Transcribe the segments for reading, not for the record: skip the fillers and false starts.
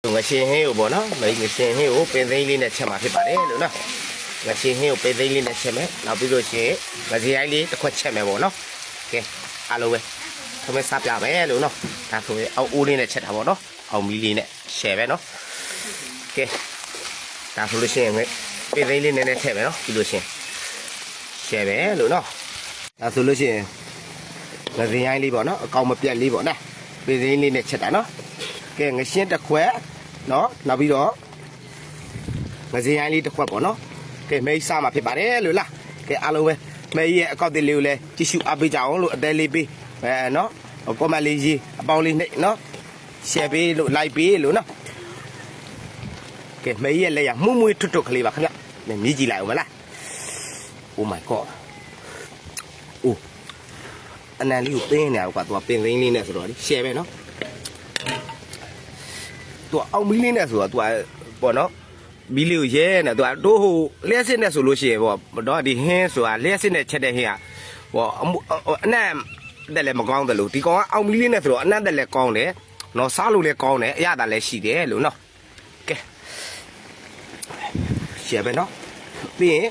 ငါရှင်ဟင်းကိုပေါ့နော်ငါရှင်ဟင်းကိုပင်သိန်းလေးနဲ့ချက်မှာဖြစ်ပါတယ်လို့နော်ငါရှင်ဟင်းကိုပင်သိန်းလေးနဲ့ချက်မယ်နောက်ပြီးလို့ရှိရင်ငါစီရိုင်းလေးတစ်ခွက်ချက်မယ်ပေါ့နော်ကဲအားလုံးပဲသမက်စားပြမယ်လို့နော်ဒါဆိုရင်အောက်အိုးလေးနဲ့ချက်တာပေါ့နော်အောင်မီလေးနဲ့ရှယ်ပဲနော်ကဲဒါဆိုလို့ရှိရင်ပင်သိန်းလေးနဲ့ထည့်မယ်နော်ပြီးလို့ရှိရင်ရှယ်ပဲလို့နော်ဒါဆိုလို့ရှိရင်ငါစီရိုင်းလေးပေါ့နော်အကောင်မပြတ်လေးပေါ့နော်ပင်သိန်းလေးနဲ့ချက်တာနော်ကဲငရှင်းတစ်ခွက်နော်နောက်ပြီးတော့ငစရိုင်းလေးတစ်ခွက်ပေါ့နော်ကဲမိတ်စားမှာဖြစ်ပါတယ်လို့လားကဲအားလုံးပဲမဲရဲ့အကောက်တစ်လေးကိုလည်းကြည့်ရှုအားပေးကြအောင်လို့အသေးလေးပေးနော်ကွန်မလေးကြီးအပေါင်းလေးနဲ့နော်ရှယ်ပေးလို့လိုက်ပေးလို့နော်ကဲမဲရဲ့လက်ရမှုမွေးထွတ်ထွတ်ကလေးပါခင်ဗျမြည်ကြည့်လိုက်အောင်မလား Oh my god အိုးအနံလေးကိုပင်းနေရကွာသူကပင်သိန်းလေးနဲ့ဆိုတော့ရှယ်ပဲနော်သူအောင်မီးလေးနဲ့ဆိုတော့သူကပေါ့နော်မီးလေးကိုရဲနေသူကတို့ဟိုလျှက်စစ်နဲ့ဆိုလို့ရှိရင်ပေါ့တော့ဒီဟင်းဆိုတာလျှက်စစ်နဲ့ချက်တဲ့ဟင်းကပေါ့အနံ့တက်လည်းမကောင်းတယ်လို့ဒီကောင်ကအောင်မီးလေးနဲ့ဆိုတော့အနံ့တက်လည်းကောင်းတယ်နော်စားလို့လည်းကောင်းတယ်အရသာလည်းရှိတယ်လို့နော်ကဲရှယ်ပဲနော်ပြီးရင်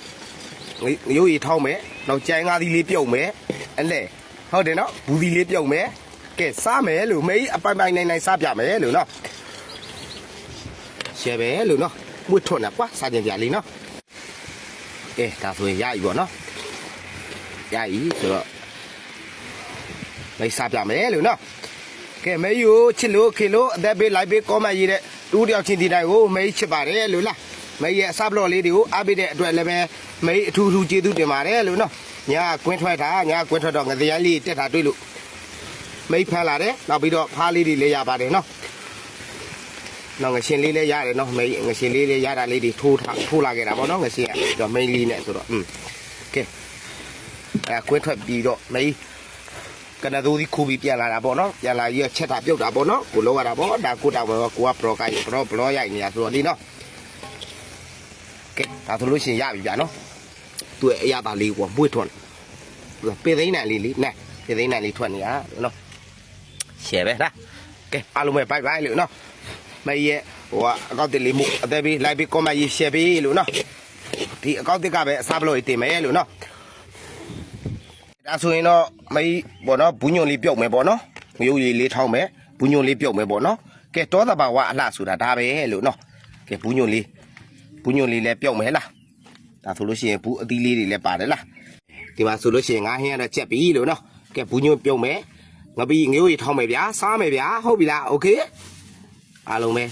ရိုးရီထောင်းမယ်နောက်ကြိုင်ငါးသီးလေးပြုတ်မယ်အလဲဟုတ်တယ်နော်ဘူးသီးလေးပြုတ်မယ်ကဲစားမယ်လို့မေးအပိုင်ပိုင်နိုင်စားပြမယ်လို့နော်ရှယ်ပဲလို့နော်မွေးထွတ်နေကွာစားကြင်ကြလေးနော်ကဲဒါဆိုရင်ရပြီပေါ့နော်ရပြီဆိုတော့မိတ်စားပြမယ်လို့နော်ကဲမေးယူချစ်လို့ခင်လို့အသက်ပေးလိုက်ပေးကောမရေးတဲ့တူတယောက်ချင်းဒီတိုင်းကိုမေးချစ်ပါတယ်လို့လားမေးရဲ့အစားဘလော့လေးတွေကိုအားပေးတဲ့အတွက်လည်းပဲမေးအထူးထူးကျေးဇူးတင်ပါတယ်လို့နော်ညာကွင်းထွက်တာညာကွင်းထွက်တော့ငစရိုင်းလေးတက်တာတွေ့လို့မေးဖမ်းလာတယ်နောက်ပြီးတော့ဖားလေးတွေလည်းရပါတယ်နော်နော်ငရှင်လေးလည်းရတယ်နော်ငရှင်လေးလည်းရတာလေးတွေထိုးလာခဲ့တာပေါ့နော်ငရှင်ကတော့မိန်းလေးနဲ့ဆိုတော့ကဲကွင်းထွက်ပြီးတော့မိန်းကနသိုးကြီးခူပြီးပြန်လာတာပေါ့နော်ပြန်လာရချက်တာပြုတ်တာပေါ့နော်ကိုလောက်ရတာပေါ့ဒါကိုတောင်ပဲကိုကပရောကိုင်းဘလောရိုက်နေတာဆိုတော့ဒီနော်ကဲဒါဆိုလို့ရှိရင်ရပြီဗျာနော်သူ့ရဲ့အရသာလေးကိုမွေးထွန်းပေသိန်းနိုင်လေးနဲ့ပေသိန်းနိုင်လေးထွက်နေတာနော်ရှယ်ပဲလားကဲအားလုံးပဲဘိုင်ဘိုင်လို့နော်မရဲ့ဟိုကအကောက်တစ်လေးမှုအသက်ပေးလိုက်ပေးကောမရေးရှယ်ပေးလို့နော်ဒီအကောက်တစ်ကပဲအစားဘလို့တင်မယ်လို့နော်ဒါဆိုရင်တော့မေးပေါ့နော်ဘူးညွန်လေးပြုတ်မယ်ပေါ့နော်ငရုတ်ရည်လေးထောင်းမယ်ဘူးညွန်လေးပြုတ်မယ်ပေါ့နော်ကဲတောသဘာဝအလှဆိုတာဒါပဲလို့နော်ကဲဘူးညွန်လေးလည်းပြုတ်မယ်လားဒါဆိုလို့ရှိရင်ဘူးအသီးလေးတွေလည်းပါတယ်လားဒီမှာဆိုလို့ရှိရင်ငါဟင်းရတော့ချက်ပြီလို့နော်ကဲဘူးညွန်ပြုတ်မယ်ငါပြီးငရုတ်ရည်ထောင်းမယ်ဗျာစားမယ်ဗျာဟုတ်ပြီလားโอเคအားလုံးပဲ